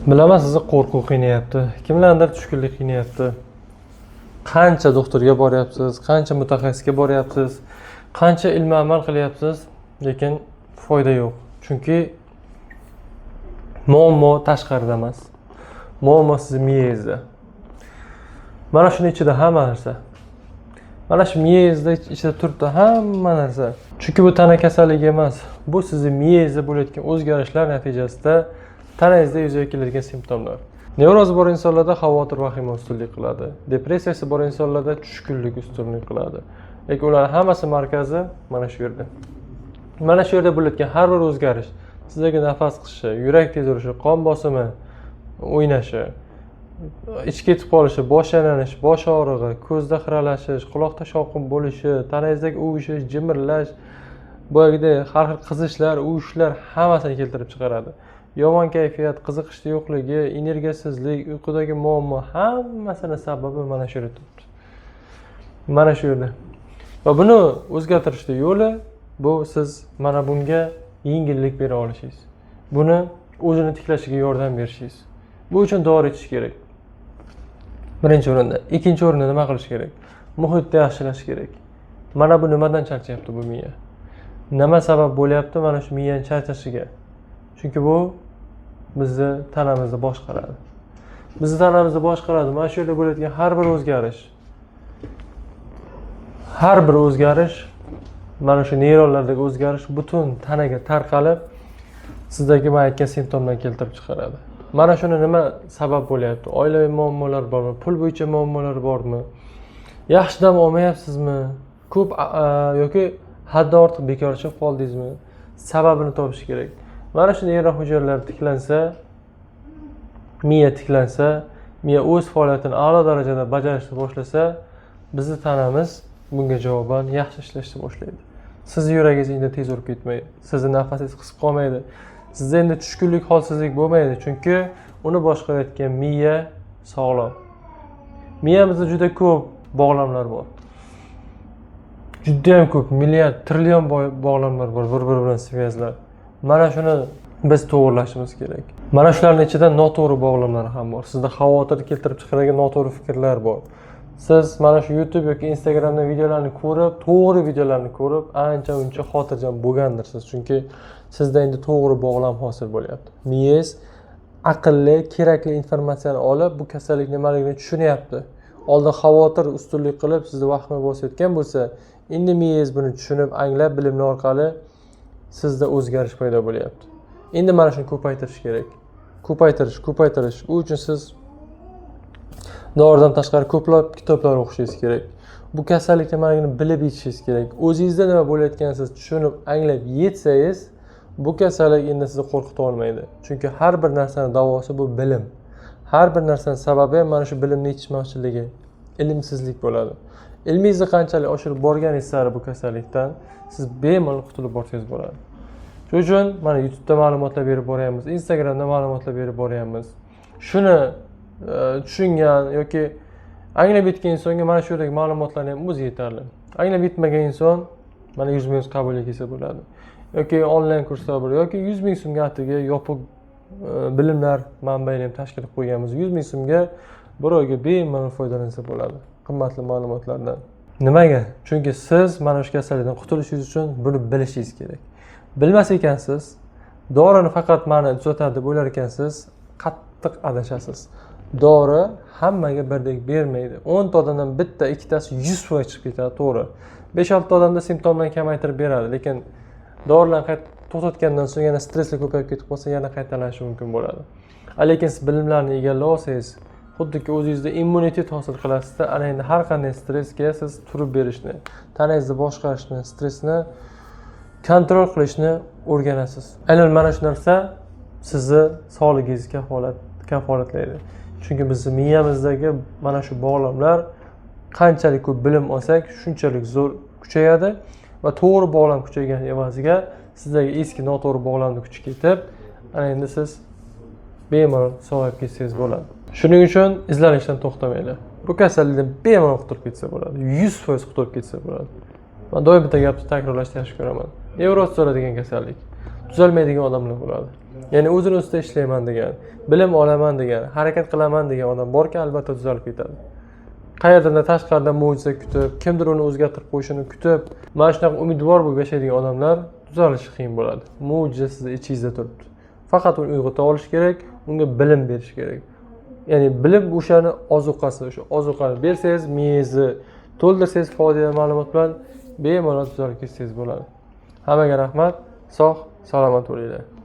Bilaman sizni qo'rquv qiynayapti. Kimlardir tushkunlik qiynayapti. Qancha doktorga boryapsiz, qancha mutaxassisga boryapsiz, qancha ilmiy amal qilyapsiz, lekin foyda yo'q. Chunki muammo tashqarida emas. Muammo sizning miyangizda. Mana shuni ichida hamma narsa. Mana shu miyangizda ichida turibdi hamma narsa. Chunki bu tana kasalligi emas. Bu sizning miyangizda bo'layotgan o'zgarishlar natijasida tanangizda yuzaga keladigan simptomlar. Nevrozi bor insonlarda xavotir, vahima ustunlik qiladi. Depressiyasi bor insonlarda tushkunlik ustunlik qiladi. Lekin ularning hammasi markazi mana shu yerda. Mana shu yerda bo'layotgan har bir o'zgarish, sizdagi nafas qishi, yurak tez urishi, qon bosimi o'ynashi, ichki ketib qolishi, bosh aylanish, bosh og'rig'i, ko'zda xiralashish, quloqda shovqin bo'lishi, tanangizdagi uvishish, jimirlash, boyagidek har xil qizishlar, uvishlar hammasini keltirib chiqaradi. Yomon kayfiyat, qiziqishli yo'qligi, energiyasizlik, uyqudagi muammo hammasini sababi mana shu yerda turibdi. Mana shu yerda. Va buni o'zgartirishning yo'li bu siz mana bunga yengillik bera olishingiz. Buni o'zini tiklashiga yordam berishingiz. Bu uchun dori ichish kerak. Birinchi o'rinda. Ikkinchi o'rinda nima qilish kerak? Muhitni yaxshilash kerak. Mana bu nimadan charchayapti bu miya? Nima sabab bo'lyapti mana shu miyaning charchashiga? Chunki bu bizni tanamizni boshqaradi. Bizni tanamizni boshqaradi. Mana shu yerda bo'layotgan har bir o'zgarish, mana shu neyronlardagi o'zgarish butun tanaga tarqalib, sizdagi men aytgan simptomlarni keltirib chiqaradi. Mana shuni nima sabab bo'lyapti? Oilaviy muammolar bormi? Pul bo'yicha muammolar bormi? Yaxshi dam olmayapsizmi? Ko'p yoki haddan ortiq bekorchilik qoldingizmi? Sababini topish kerak. Mana shu neyron hujayralar tiklansa, miya tiklansa, miya o'z faoliyatini a'lo darajada bajarishni boshlasa, bizni tanamiz bunga javoban yaxshi ishlashni boshlaydi. Sizni yuragingiz endi tez urib ketmaydi. Sizni nafasingiz qisib qolmaydi. Sizda endi tushkunlik, holsizlik bo'lmaydi, chunki uni boshqarayotgan miya sog'lom. Miyamizda juda ko'p bog'lamlar bor. Juda ham ko'p, milliard, trillion bog'lamlar bor, bir-biri bilan svязlar. Mana shuni biz to'g'rilashimiz kerak. Mana shularning ichida noto'g'ri bog'lamlar ham bor. Sizda xavotir keltirib chiqaradigan noto'g'ri fikrlar bor. Siz mana shu YouTube yoki Instagramda videolarni ko'rib, to'g'ri videolarni ko'rib, ancha-uncha xotirjam bo'lgandirsiz. Chunki sizda endi to'g'ri bog'lam hosil bo'lyapti. Miyangiz aqlli, kerakli informatsiyani olib, bu kasallik nimaligini tushunyapti. Oldin xavotir ustunlik qilib, sizni vahima bosayotgan bo'lsa, endi miyangiz buni tushunib, anglab, bilimlar orqali sizda o'zgarish paydo bo'lyapti. Endi mana shuni ko'paytirish kerak. Ko'paytirish. U uchun siz doridan tashqari ko'plab kitoblar o'qishingiz kerak. Bu kasallik nimaligini bilib yetishingiz kerak. O'zingizda nima bo'layotganini siz tushunib, anglab yetsangiz, bu kasallik endi sizni qo'rqita olmaydi. Chunki har bir narsaning davosi bu bilim. Har bir narsaning sababi ham mana shu bilimni yetishmovchiligi, ilmsizlik bo'ladi. Ilmingizni qanchalik oshirib borganingiz sari bu kasallikdan siz bemalol qutulib borsangiz bo'ladi. Shuning uchun mana YouTube'da ma'lumotlar berib boryapmiz, Instagramda ma'lumotlar berib boryapmiz. Shuni tushungan yoki anglab yetgan insonga mana shu yerdagi ma'lumotlarni ham o'zi yetarli. Anglab yetmagan inson mana 100 ming qabulga kelsa bo'ladi. Yoki onlayn kurslar bor, yoki 100 ming so'mga atiga yopiq bilimlar manbaini ham tashkil qilib qo'yganmiz. 100 ming so'mga bir oyga bemalol foydalansa bo'ladi qimmatli ma'lumotlardan. Nimaga? Chunki siz mana shu kasallikdan qutulishingiz uchun buni bilishingiz kerak. Bilmas ekansiz, dorini faqat mani tuzatadi deb o'ylar ekansiz, qattiq adashasiz. Dori hammaga birdek bermaydi. 10 ta odamdan bitta, ikkitasi 100% chiqib ketadi, to'g'ri. 5-6 ta odamda simptomlarni kamaytirib beradi, lekin dorilarni to'xtatgandan so'ng yana stressli ko'payib ketib qolsa, yana qaytalanishi mumkin bo'ladi. Lekin siz bilimlarni egallab olsangiz, xuddiki o'zingizda immunitet hosil qilasizda, ana endi har qanday stressga siz turib berishni, tanangizni boshqarishni, stressni kontrol qilishni o'rganasiz. Aynan mana shu narsa sizni sog'ligingizga kafolatlaydi. Chunki bizning miyamizdagi mana shu bog'lamlar qanchalik ko'p bilim olsak, shunchalik zo'r kuchayadi va to'g'ri bog'lam kuchaygan evaziga sizdagi eski noto'g'ri bog'lamning kuchi ketib, ana endi siz bemalol sog'ayib ketsangiz bo'ladi. Shuning uchun izlanishdan to'xtamanglar. Bu kasallikdan bemalol qutulib ketsa bo'ladi. 100% qutulib ketsa bo'ladi. Men doim bitta gapni takrorlashni yaxshi ko'raman. Nevroz degan kasallik. Tuzalmaydigan odamlar bo'ladi. Ya'ni o'zini ustida ishlayman degan, bilim olaman degan, harakat qilaman degan odam borki, albatta tuzalib ketadi. Qayerdandir tashqaridan mo'jiza kutib, kimdir uni o'zgartirib qo'yishini kutib, mana shunaqa umidvor bo'lib yashaydigan odamlar tuzalishi qiyin bo'ladi. Mo'jiza sizni ichingizda turibdi. Faqat uni uyg'ota olish kerak, unga bilim berish kerak. Ya'ni bilim o'shani ozuqasi, o'sha ozuqani bersangiz, miyangizni to'ldirsangiz foydali ma'lumot bilan bemalol tuzalib ketsangiz bo'ladi. Hammaga rahmat, sog', salomat bo'linglar.